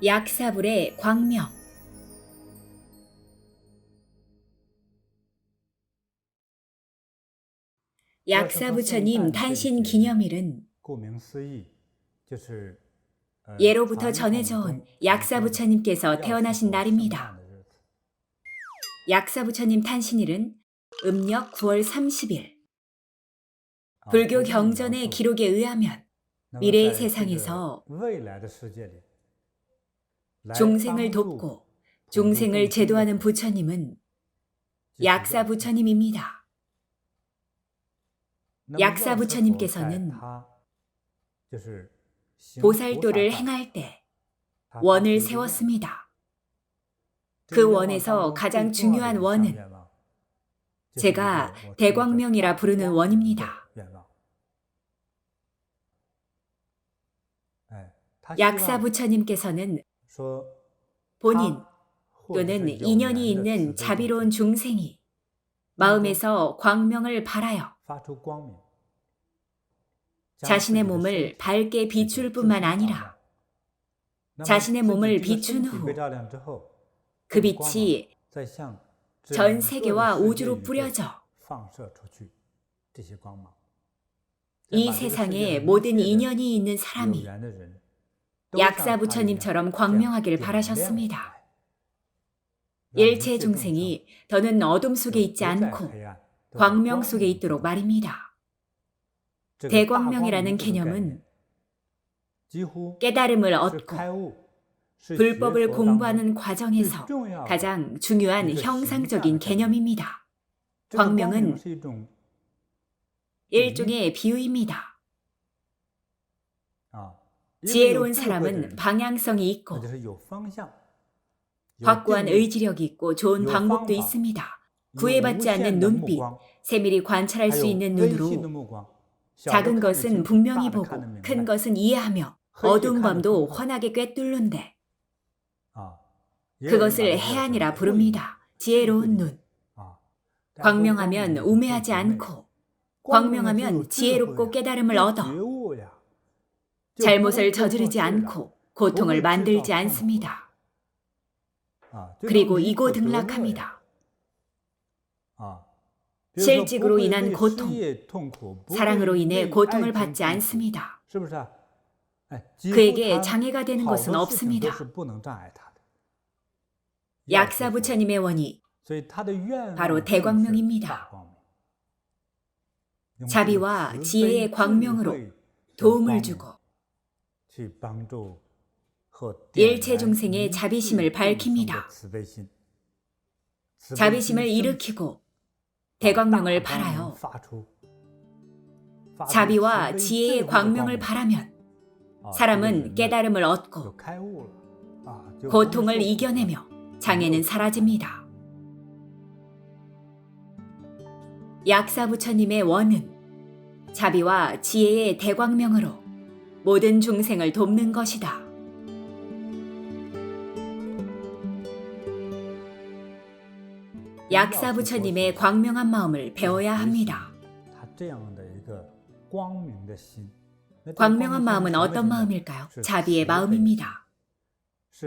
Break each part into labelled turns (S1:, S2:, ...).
S1: 약사불의 광명. 약사부처님 탄신 기념일은 예로부터 전해져 온 약사부처님께서 태어나신 날입니다. 약사부처님 탄신일은 음력 9월 30일. 불교 경전의 기록에 의하면 미래의 세상에서 중생을 돕고 중생을 제도하는 부처님은 약사부처님입니다. 약사부처님께서는 보살도를 행할 때 원을 세웠습니다. 그 원에서 가장 중요한 원은 제가 대광명이라 부르는 원입니다. 약사부처님께서는 본인 또는 인연이 있는 자비로운 중생이 마음에서 광명을 발하여 자신의 몸을 밝게 비출 뿐만 아니라 자신의 몸을 비춘 후 그 빛이 전 세계와 우주로 뿌려져 이 세상에 모든 인연이 있는 사람이 약사부처님처럼 광명하길 바라셨습니다. 일체 중생이 더는 어둠 속에 있지 않고 광명 속에 있도록 말입니다. 대광명이라는 개념은 깨달음을 얻고 불법을 공부하는 과정에서 가장 중요한 형상적인 개념입니다. 광명은 일종의 비유입니다. 지혜로운 사람은 방향성이 있고 확고한 의지력이 있고 좋은 방법도 있습니다. 구애받지 않는 눈빛, 세밀히 관찰할 수 있는 눈으로 작은 것은 분명히 보고 큰 것은 이해하며 어두운 밤도 환하게 꿰뚫는데 그것을 해안이라 부릅니다. 지혜로운 눈. 광명하면 우매하지 않고 광명하면 지혜롭고 깨달음을 얻어 잘못을 저지르지 않고 고통을 만들지 않습니다. 그리고 이고등락합니다. 실직으로 인한 고통, 사랑으로 인해 고통을 받지 않습니다. 그에게 장애가 되는 것은 없습니다. 약사부처님의 원이 바로 대광명입니다. 자비와 지혜의 광명으로 도움을 주고 일체 중생의 자비심을 밝힙니다. 자비심을 일으키고 대광명을 발하여 자비와 지혜의 광명을 발하면 사람은 깨달음을 얻고 고통을 이겨내며 장애는 사라집니다. 약사부처님의 원은 자비와 지혜의 대광명으로 모든 중생을 돕는 것이다. 약사부처님의 광명한 마음을 배워야 합니다. 광명한 마음은 어떤 마음일까요? 자비의 마음입니다.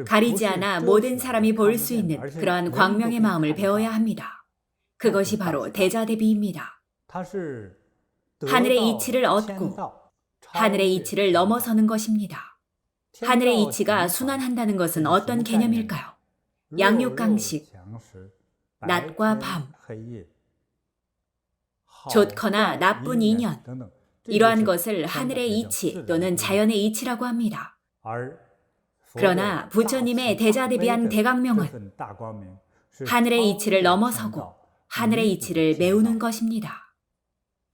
S1: 가리지 않아 모든 사람이 볼 수 있는 그러한 광명의 마음을 배워야 합니다. 그것이 바로 대자대비입니다. 하늘의 이치를 얻고 하늘의 이치를 넘어서는 것입니다. 하늘의 이치가 순환한다는 것은 어떤 개념일까요? 양육강식, 낮과 밤, 좋거나 나쁜 인연, 이러한 것을 하늘의 이치 또는 자연의 이치라고 합니다. 그러나 부처님의 대자대비한 대광명은 하늘의 이치를 넘어서고 하늘의 이치를 메우는 것입니다.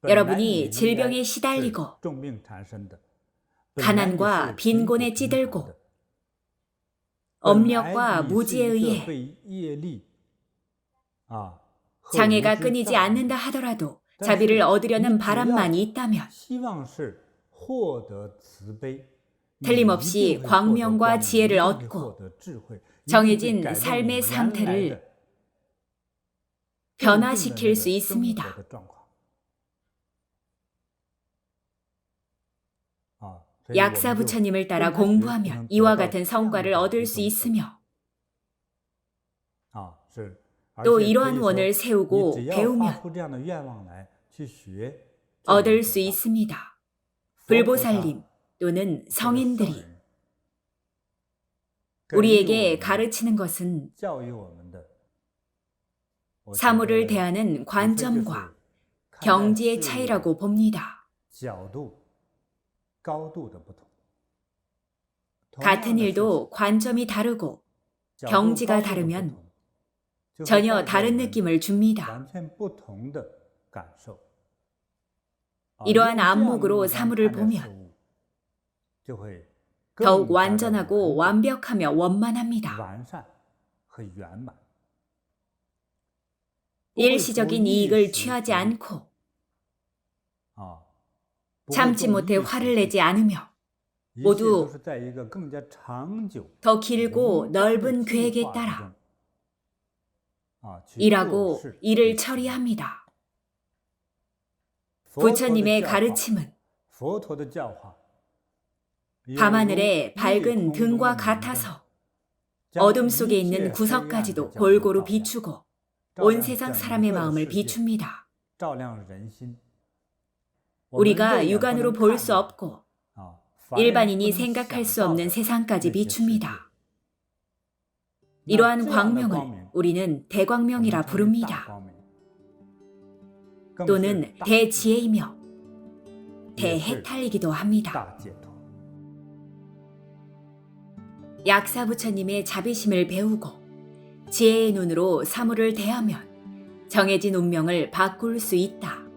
S1: 여러분이 질병에 시달리고 가난과 빈곤에 찌들고 업력과 무지에 의해 장애가 끊이지 않는다 하더라도 자비를 얻으려는 바람만이 있다면 틀림없이 광명과 지혜를 얻고 정해진 삶의 상태를 변화시킬 수 있습니다. 약사 부처님을 따라 공부하면 이와 같은 성과를 얻을 수 있으며 또 이러한 원을 세우고 배우면 얻을 수 있습니다. 불보살님 또는 성인들이 우리에게 가르치는 것은 사물을 대하는 관점과 경지의 차이라고 봅니다. 같은 일도 관점이 다르고 경지가 다르면 전혀 다른 느낌을 줍니다. 이러한 안목으로 사물을 보면 더욱 완전하고 완벽하며 원만합니다. 일시적인 이익을 취하지 않고 참지 못해 화를 내지 않으며 모두 더 길고 넓은 계획에 따라 일하고 일을 처리합니다. 부처님의 가르침은 밤하늘의 밝은 등과 같아서 어둠 속에 있는 구석까지도 골고루 비추고 온 세상 사람의 마음을 비춥니다. 우리가 육안으로 볼 수 없고 일반인이 생각할 수 없는 세상까지 비춥니다. 이러한 광명을 우리는 대광명이라 부릅니다. 또는 대지혜이며 대해탈이기도 합니다. 약사 부처님의 자비심을 배우고 지혜의 눈으로 사물을 대하면 정해진 운명을 바꿀 수 있다.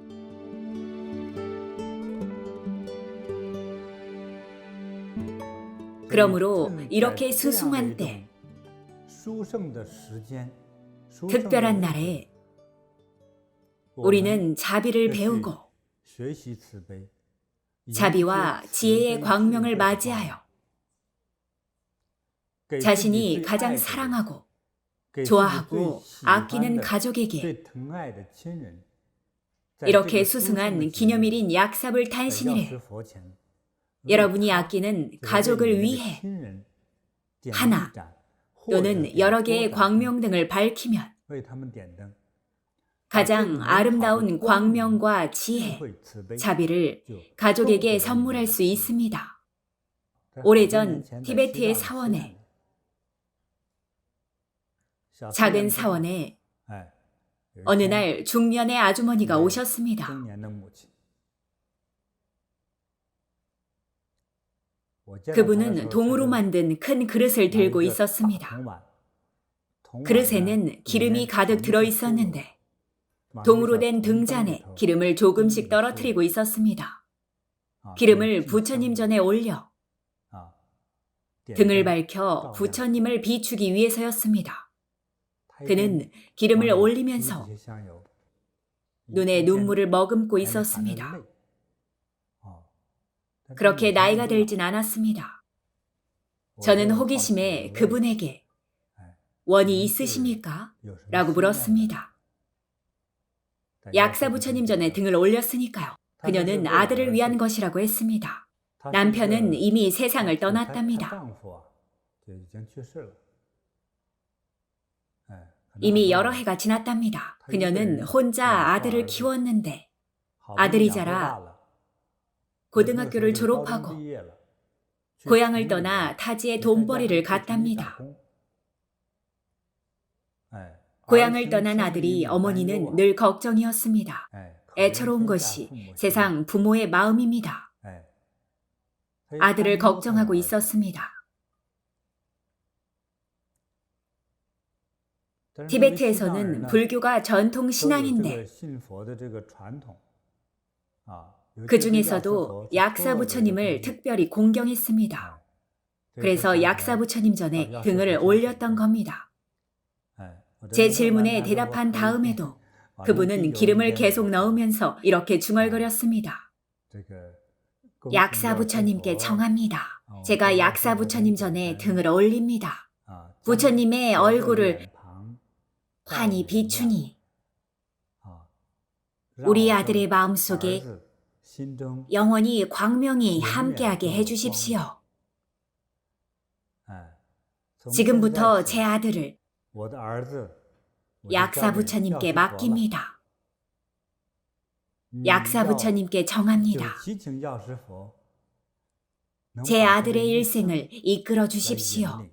S1: 그러므로 이렇게 수승한 때, 특별한 날에 우리는 자비를 배우고 자비와 지혜의 광명을 맞이하여 자신이 가장 사랑하고 좋아하고 아끼는 가족에게 이렇게 수승한 기념일인 약삽을 탄신일에 여러분이 아끼는 가족을 위해 하나 또는 여러 개의 광명 등을 밝히면 가장 아름다운 광명과 지혜, 자비를 가족에게 선물할 수 있습니다. 오래전 티베트의 사원에 작은 사원에 어느 날 중년의 아주머니가 오셨습니다. 그분은 동으로 만든 큰 그릇을 들고 있었습니다. 그릇에는 기름이 가득 들어 있었는데 동으로 된 등잔에 기름을 조금씩 떨어뜨리고 있었습니다. 기름을 부처님 전에 올려 등을 밝혀 부처님을 비추기 위해서였습니다. 그는 기름을 올리면서 눈에 눈물을 머금고 있었습니다. 그렇게 나이가 들진 않았습니다. 저는 호기심에 그분에게 원이 있으십니까? 라고 물었습니다. 약사 부처님 전에 등을 올렸으니까요. 그녀는 아들을 위한 것이라고 했습니다. 남편은 이미 세상을 떠났답니다. 이미 여러 해가 지났답니다. 그녀는 혼자 아들을 키웠는데 아들이 자라 고등학교를 졸업하고 고향을 떠나 타지에 돈벌이를 갔답니다. 고향을 떠난 아들이 어머니는 늘 걱정이었습니다. 애처로운 것이 세상 부모의 마음입니다. 아들을 걱정하고 있었습니다. 티베트에서는 불교가 전통 신앙인데 그 중에서도 약사 부처님을 특별히 공경했습니다. 그래서 약사 부처님 전에 등을 올렸던 겁니다. 제 질문에 대답한 다음에도 그분은 기름을 계속 넣으면서 이렇게 중얼거렸습니다. 약사 부처님께 청합니다. 제가 약사 부처님 전에 등을 올립니다. 부처님의 얼굴을 환히 비추니 우리 아들의 마음속에 영원히 광명이 함께하게 해주십시오. 지금부터 제 아들을 약사 부처님께 맡깁니다. 약사 부처님께 정합니다. 제 아들의 일생을 이끌어 주십시오.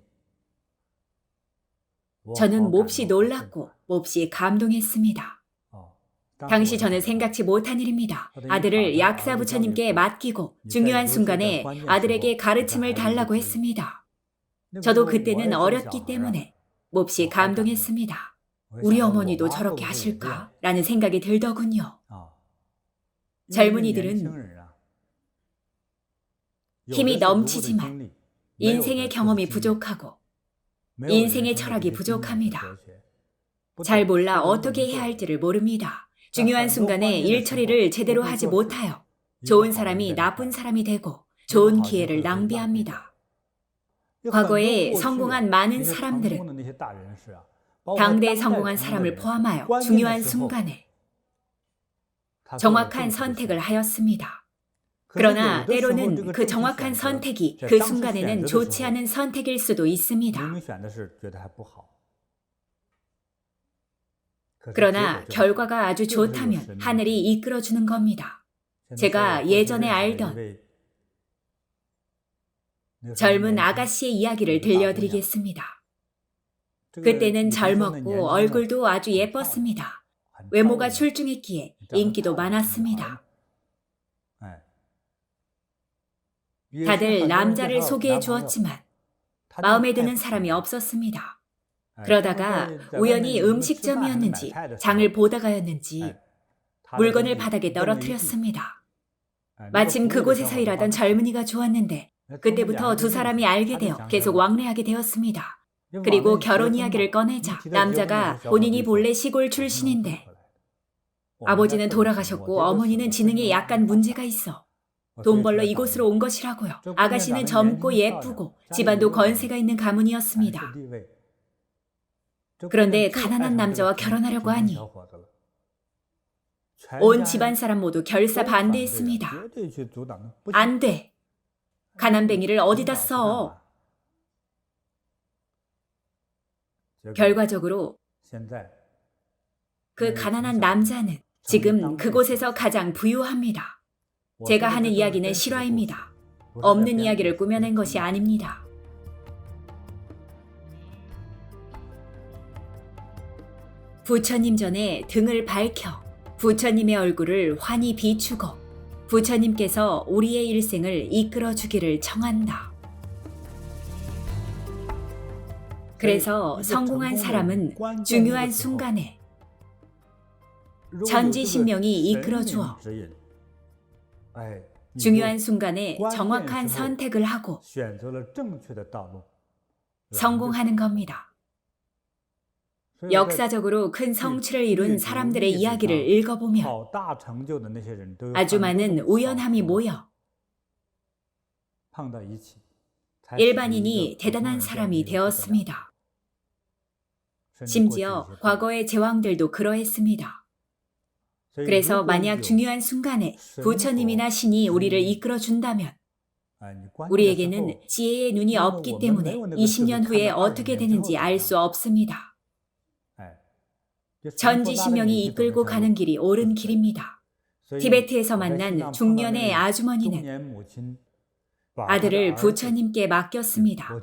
S1: 저는 몹시 놀랐고 몹시 감동했습니다. 당시 저는 생각지 못한 일입니다. 아들을 약사 부처님께 맡기고 중요한 순간에 아들에게 가르침을 달라고 했습니다. 저도 그때는 어렸기 때문에 몹시 감동했습니다. 우리 어머니도 저렇게 하실까? 라는 생각이 들더군요. 젊은이들은 힘이 넘치지만 인생의 경험이 부족하고 인생의 철학이 부족합니다. 잘 몰라 어떻게 해야 할지를 모릅니다. 중요한 순간에 일 처리를 제대로 하지 못하여 좋은 사람이 나쁜 사람이 되고 좋은 기회를 낭비합니다. 과거에 성공한 많은 사람들은 당대에 성공한 사람을 포함하여 중요한 순간에 정확한 선택을 하였습니다. 그러나 때로는 그 정확한 선택이 그 순간에는 좋지 않은 선택일 수도 있습니다. 그러나 결과가 아주 좋다면 하늘이 이끌어주는 겁니다. 제가 예전에 알던 젊은 아가씨의 이야기를 들려드리겠습니다. 그때는 젊었고 얼굴도 아주 예뻤습니다. 외모가 출중했기에 인기도 많았습니다. 다들 남자를 소개해 주었지만 마음에 드는 사람이 없었습니다. 그러다가 우연히 음식점이었는지 장을 보다가였는지 물건을 바닥에 떨어뜨렸습니다. 마침 그곳에서 일하던 젊은이가 좋았는데 그때부터 두 사람이 알게 되어 계속 왕래하게 되었습니다. 그리고 결혼 이야기를 꺼내자 남자가 본인이 본래 시골 출신인데 아버지는 돌아가셨고 어머니는 지능에 약간 문제가 있어 돈 벌러 이곳으로 온 것이라고요. 아가씨는 젊고 예쁘고 집안도 건세가 있는 가문이었습니다. 그런데 가난한 남자와 결혼하려고 하니 온 집안 사람 모두 결사 반대했습니다. 안 돼. 가난뱅이를 어디다 써? 결과적으로 그 가난한 남자는 지금 그곳에서 가장 부유합니다. 제가 하는 이야기는 실화입니다. 없는 이야기를 꾸며낸 것이 아닙니다. 부처님 전에 등을 밝혀 부처님의 얼굴을 환히 비추고 부처님께서 우리의 일생을 이끌어 주기를 청한다. 그래서 성공한 사람은 중요한 순간에 천지신명이 이끌어 주어 중요한 순간에 정확한 선택을 하고 성공하는 겁니다. 역사적으로 큰 성취를 이룬 사람들의 이야기를 읽어보면 아주 많은 우연함이 모여 일반인이 대단한 사람이 되었습니다. 심지어 과거의 제왕들도 그러했습니다. 그래서 만약 중요한 순간에 부처님이나 신이 우리를 이끌어준다면 우리에게는 지혜의 눈이 없기 때문에 20년 후에 어떻게 되는지 알 수 없습니다. 전지신명이 이끌고 가는 길이 옳은 길입니다. 티베트에서 만난 중년의 아주머니는 아들을 부처님께 맡겼습니다.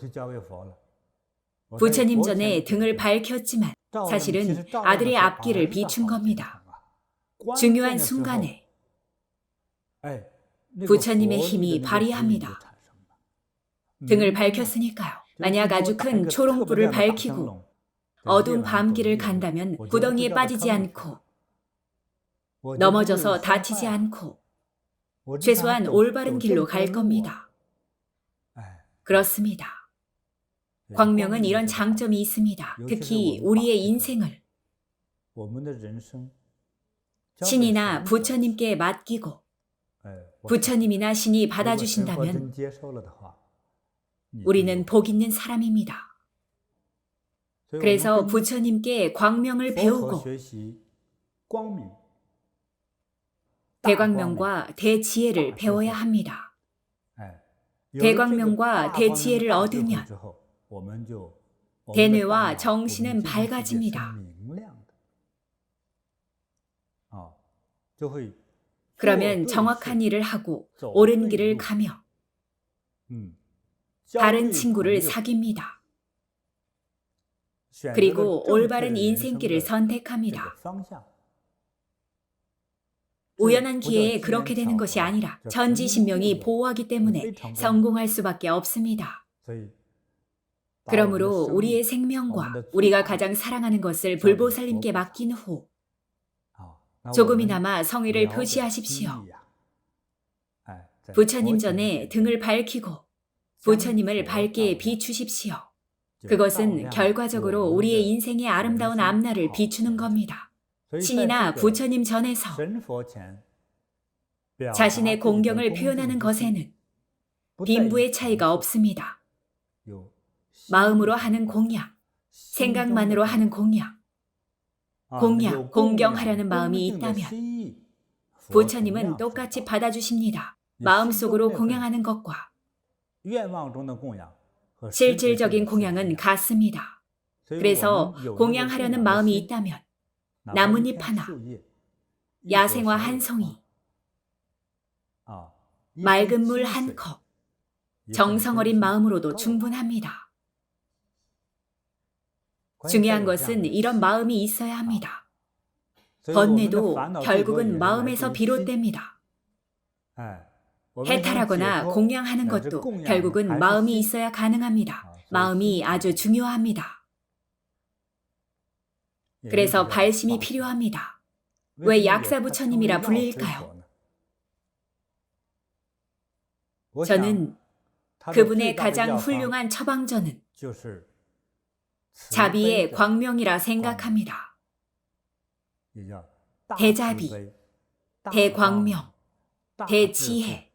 S1: 부처님 전에 등을 밝혔지만 사실은 아들의 앞길을 비춘 겁니다. 중요한 순간에 부처님의 힘이 발휘합니다. 등을 밝혔으니까요. 만약 아주 큰 초롱불을 밝히고 어두운 밤길을 간다면 구덩이에 빠지지 않고 넘어져서 다치지 않고 최소한 올바른 길로 갈 겁니다. 그렇습니다. 광명은 이런 장점이 있습니다. 특히 우리의 인생을 신이나 부처님께 맡기고 부처님이나 신이 받아주신다면 우리는 복 있는 사람입니다. 그래서 부처님께 광명을 배우고 대광명과 대지혜를 배워야 합니다. 대광명과 대지혜를 얻으면 대뇌와 정신은 밝아집니다. 그러면 정확한 일을 하고 옳은 길을 가며 바른 친구를 사귀입니다. 그리고 올바른 인생길을 선택합니다. 우연한 기회에 그렇게 되는 것이 아니라 천지신명이 보호하기 때문에 성공할 수밖에 없습니다. 그러므로 우리의 생명과 우리가 가장 사랑하는 것을 불보살님께 맡긴 후 조금이나마 성의를 표시하십시오. 부처님 전에 등을 밝히고 부처님을 밝게 비추십시오. 그것은 결과적으로 우리의 인생의 아름다운 앞날을 비추는 겁니다. 신이나 부처님 전에서 자신의 공경을 표현하는 것에는 빈부의 차이가 없습니다. 마음으로 하는 공양, 생각만으로 하는 공양, 공경하려는 마음이 있다면 부처님은 똑같이 받아주십니다. 마음속으로 공양하는 것과 실질적인 공양은 같습니다. 그래서 공양하려는 마음이 있다면 나뭇잎 하나, 야생화 한 송이, 맑은 물 한 컵, 정성 어린 마음으로도 충분합니다. 중요한 것은 이런 마음이 있어야 합니다. 번뇌도 결국은 마음에서 비롯됩니다. 해탈하거나 공양하는 것도 결국은 마음이 있어야 가능합니다. 마음이 아주 중요합니다. 그래서 발심이 필요합니다. 왜 약사부처님이라 불릴까요? 저는 그분의 가장 훌륭한 처방전은 자비의 광명이라 생각합니다. 대자비, 대광명, 대지혜,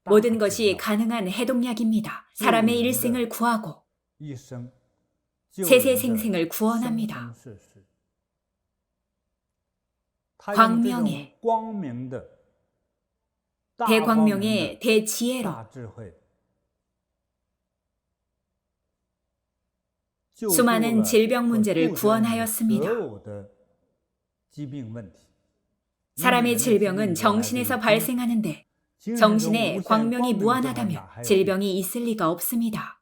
S1: 모든 것이 가능한 해독약입니다. 사람의 일생을 구하고 세세생생을 구원합니다. 광명의, 대광명의 대지혜로 수많은 질병 문제를 구원하였습니다. 사람의 질병은 정신에서 발생하는데 정신에 광명이 무한하다면 질병이 있을 리가 없습니다.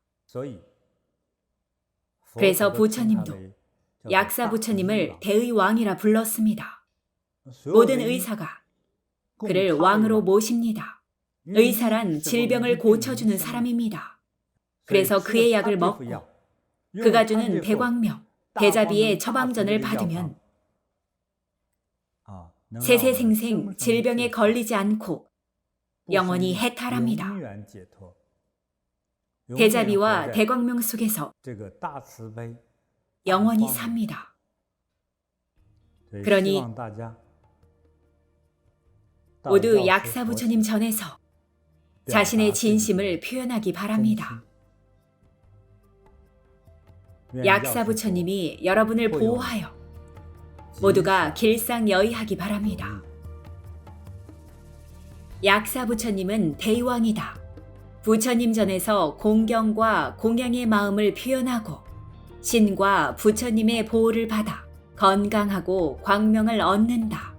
S1: 그래서 부처님도 약사 부처님을 대의왕이라 불렀습니다. 모든 의사가 그를 왕으로 모십니다. 의사란 질병을 고쳐주는 사람입니다. 그래서 그의 약을 먹고 그가 주는 대광명, 대자비의 처방전을 받으면 세세생생 질병에 걸리지 않고 영원히 해탈합니다. 대자비와 대광명 속에서 영원히 삽니다. 그러니 모두 약사 부처님 전에서 자신의 진심을 표현하기 바랍니다. 약사 부처님이 여러분을 보호하여 모두가 길상여의하기 바랍니다. 약사 부처님은 대의왕이다. 부처님 전에서 공경과 공양의 마음을 표현하고 신과 부처님의 보호를 받아 건강하고 광명을 얻는다.